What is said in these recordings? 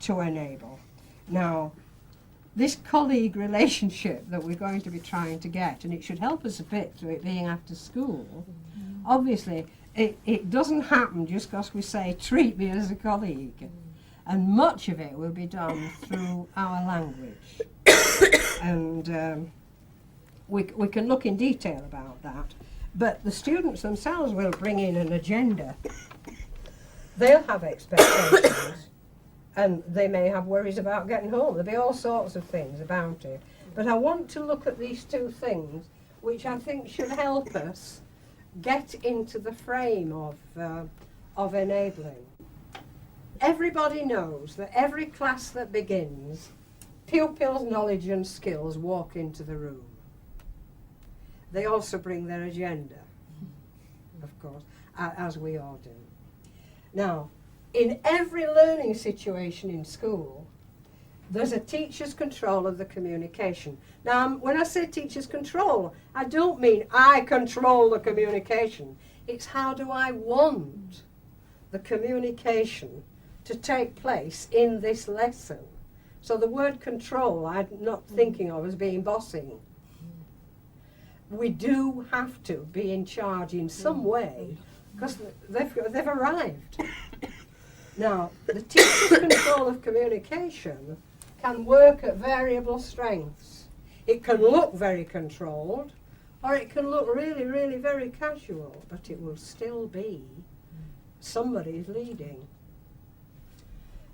to enable. Now, this colleague relationship that we're going to be trying to get, and it should help us a bit through it being after school, obviously it doesn't happen just because we say, treat me as a colleague. And much of it will be done through our language. And we can look in detail about that. But the students themselves will bring in an agenda. They'll have expectations. And they may have worries about getting home. There'll be all sorts of things about it. But I want to look at these two things, which I think should help us get into the frame of enabling. Everybody knows that every class that begins, pupils' knowledge and skills walk into the room. They also bring their agenda, of course, as we all do. Now, in every learning situation in school, there's a teacher's control of the communication. Now, when I say teacher's control, I don't mean I control the communication. It's how do I want the communication to take place in this lesson. So the word control, I'm not thinking of as being bossing. We do have to be in charge in some way, because they've arrived. Now, the teacher's control of communication can work at variable strengths. It can look very controlled, or it can look really, really very casual, but it will still be somebody's leading.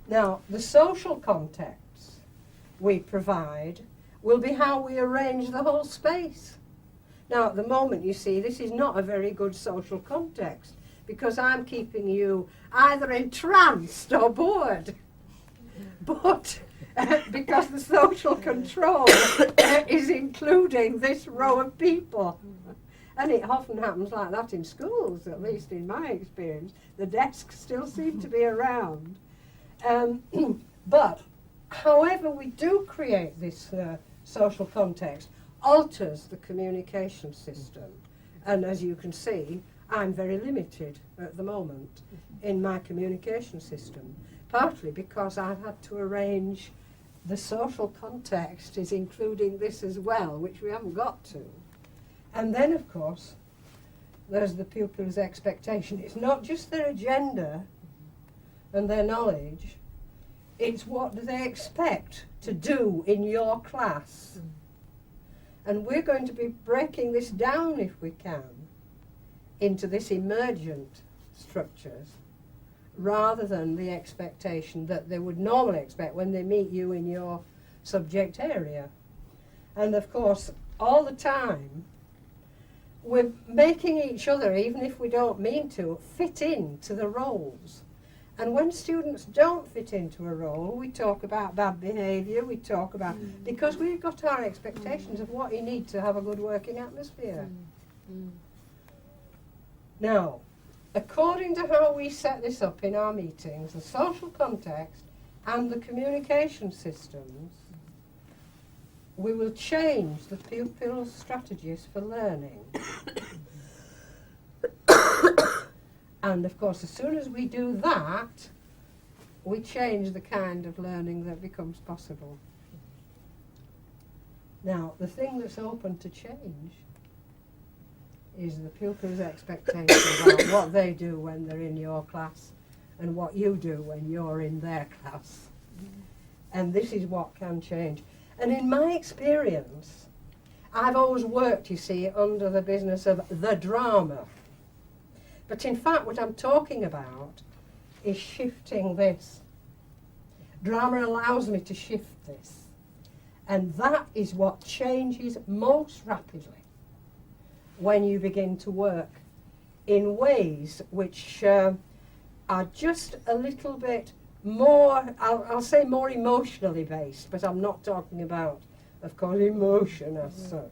Now, the social context we provide will be how we arrange the whole space. Now, at the moment, you see, this is not a very good social context, because I'm keeping you either entranced or bored. But because the social control is including this row of people. And it often happens like that in schools, at least in my experience. The desks still seem to be around. But however we do create this social context alters the communication system. And as you can see, I'm very limited at the moment in my communication system, partly because I've had to arrange the social context is including this as well, which we haven't got to. And then, of course, there's the pupil's expectation. It's not just their agenda and their knowledge, it's what do they expect to do in your class. And we're going to be breaking this down, if we can, into this emergent structures, rather than the expectation that they would normally expect when they meet you in your subject area. And of course, all the time, we're making each other, even if we don't mean to, fit into the roles. And when students don't fit into a role, we talk about bad behaviour, we talk about, because we've got our expectations of what you need to have a good working atmosphere. Now, according to how we set this up in our meetings, the social context and the communication systems, we will change the pupils' strategies for learning. And of course, as soon as we do that, we change the kind of learning that becomes possible. Now, the thing that's open to change is the pupils' expectations about what they do when they're in your class and what you do when you're in their class. And this is what can change. And in my experience, I've always worked, you see, under the business of the drama. But in fact, what I'm talking about is shifting this. Drama allows me to shift this. And that is what changes most rapidly when you begin to work in ways which are just a little bit more, I'll say more emotionally based, but I'm not talking about, of course, emotion as such.